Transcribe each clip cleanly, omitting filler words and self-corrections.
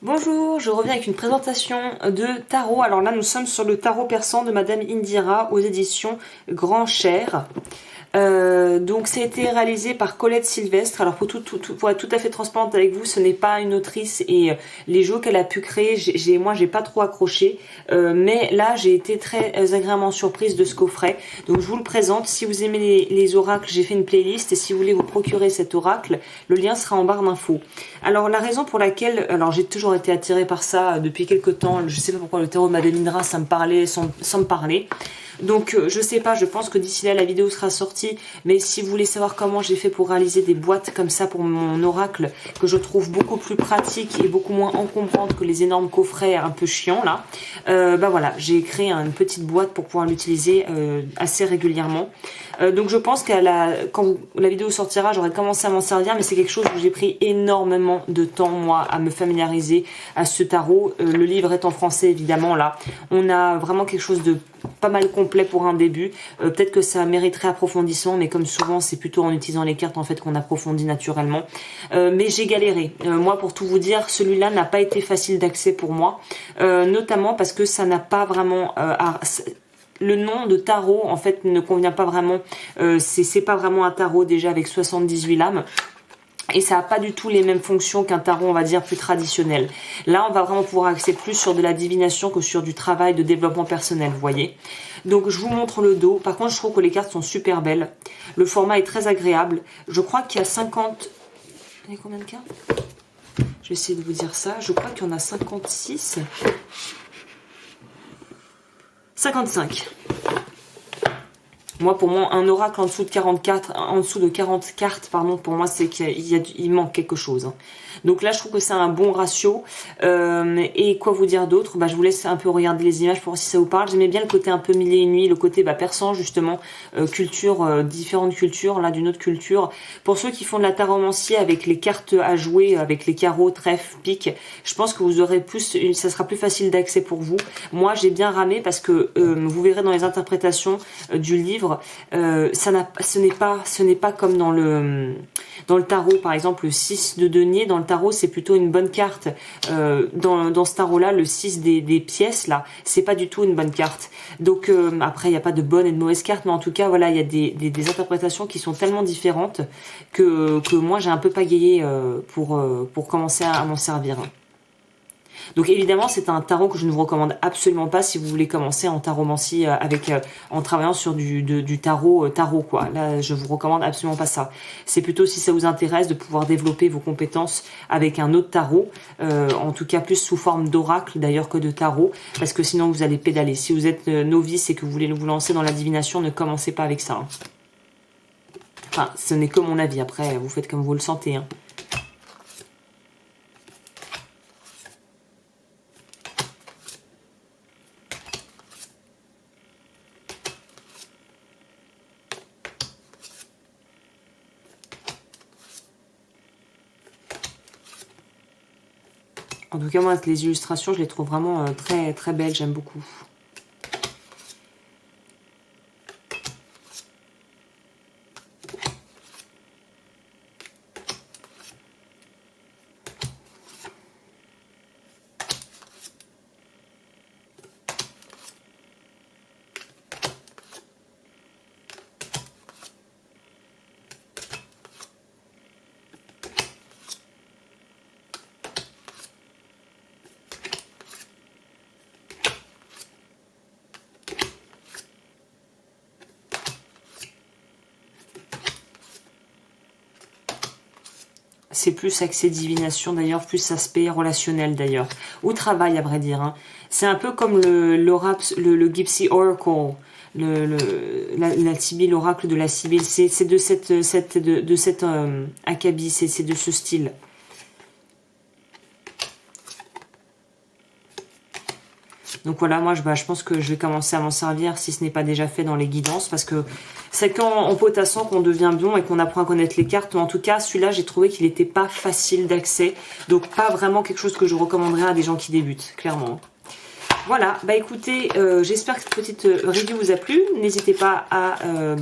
Bonjour, je reviens avec une présentation de tarot. Alors là, nous sommes sur le tarot persan de Madame Indira aux éditions Grand Cher. Donc, ça a été réalisé par Colette Sylvestre. Alors, pour être tout à fait transparente avec vous, ce n'est pas une autrice et les jeux qu'elle a pu créer, moi, j'ai pas trop accroché. Mais là, j'ai été très agréablement surprise de ce coffret. Donc, je vous le présente. Si vous aimez les oracles, j'ai fait une playlist. Et si vous voulez vous procurer cet oracle, le lien sera en barre d'infos. Alors, la raison pour laquelle, alors j'ai toujours été attirée par ça depuis quelques temps. Je sais pas pourquoi le tarot de Madame Indira, ça me parlait sans me parler. Donc je sais pas, je pense que d'ici là la vidéo sera sortie, mais si vous voulez savoir comment j'ai fait pour réaliser des boîtes comme ça pour mon oracle, que je trouve beaucoup plus pratique et beaucoup moins encombrante que les énormes coffrets un peu chiants là, bah voilà, j'ai créé une petite boîte pour pouvoir l'utiliser assez régulièrement. Donc je pense quand la vidéo sortira, j'aurai commencé à m'en servir, mais c'est quelque chose où j'ai pris énormément de temps moi à me familiariser à ce tarot. Le livre est en français évidemment là, on a vraiment quelque chose de pas mal complet pour un début. Peut-être que ça mériterait approfondissement, mais comme souvent c'est plutôt en utilisant les cartes en fait qu'on approfondit naturellement. Mais j'ai galéré. Moi, pour tout vous dire, celui-là n'a pas été facile d'accès pour moi, notamment parce que ça n'a pas vraiment le nom de tarot en fait ne convient pas vraiment. C'est pas vraiment un tarot déjà avec 78 lames. Et ça n'a pas du tout les mêmes fonctions qu'un tarot, on va dire, plus traditionnel. Là, on va vraiment pouvoir axer plus sur de la divination que sur du travail de développement personnel, vous voyez. Donc, je vous montre le dos. Par contre, je trouve que les cartes sont super belles. Le format est très agréable. Je crois qu'il y a 50... Il y a combien de cartes? Je vais essayer de vous dire ça. Je crois qu'il y en a 56. 55. Moi, pour moi, un oracle en dessous de 40 cartes, pardon, pour moi, c'est qu'il manque quelque chose. Donc là, je trouve que c'est un bon ratio. Et quoi vous dire d'autre? Bah, je vous laisse un peu regarder les images pour voir si ça vous parle. J'aimais bien le côté un peu mille et une nuits, le côté persan, justement, différentes cultures, là, d'une autre culture. Pour ceux qui font de la taromancie avec les cartes à jouer, avec les carreaux, trèfle, pique, je pense que vous aurez ça sera plus facile d'accès pour vous. Moi, j'ai bien ramé parce que vous verrez dans les interprétations du livre, ce n'est pas comme dans le tarot, par exemple le 6 de denier. Dans le tarot, c'est plutôt une bonne carte. Dans ce tarot là, le 6 des pièces là, c'est pas du tout une bonne carte. Donc après, il n'y a pas de bonne et de mauvaise carte, mais en tout cas voilà, il y a des interprétations qui sont tellement différentes que moi j'ai un peu pagayé pour commencer à m'en servir. Donc évidemment, c'est un tarot que je ne vous recommande absolument pas si vous voulez commencer en taromancie en travaillant sur du tarot quoi. Là, je vous recommande absolument pas ça. C'est plutôt si ça vous intéresse de pouvoir développer vos compétences avec un autre tarot, en tout cas plus sous forme d'oracle d'ailleurs que de tarot, parce que sinon vous allez pédaler. Si vous êtes novice et que vous voulez vous lancer dans la divination, ne commencez pas avec ça. Enfin, ce n'est que mon avis. Après, vous faites comme vous le sentez. En tout cas, moi, les illustrations, je les trouve vraiment très, très belles. J'aime beaucoup. C'est plus axé divination d'ailleurs, plus aspect relationnel d'ailleurs, ou travail à vrai dire. C'est un peu comme le Gypsy Oracle, la Sibylle, l'oracle de la Sibylle. C'est de cet acabit, c'est de ce style. Donc voilà, moi je pense que je vais commencer à m'en servir si ce n'est pas déjà fait dans les guidances, parce que c'est qu'en potassant qu'on devient bon et qu'on apprend à connaître les cartes. Mais en tout cas, celui-là, j'ai trouvé qu'il n'était pas facile d'accès, donc pas vraiment quelque chose que je recommanderais à des gens qui débutent, clairement. Voilà, bah écoutez, j'espère que cette petite review vous a plu. N'hésitez pas à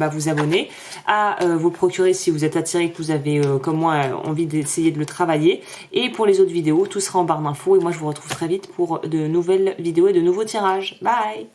vous abonner, à vous procurer si vous êtes attiré, que vous avez, comme moi, envie d'essayer de le travailler. Et pour les autres vidéos, tout sera en barre d'infos. Et moi, je vous retrouve très vite pour de nouvelles vidéos et de nouveaux tirages. Bye!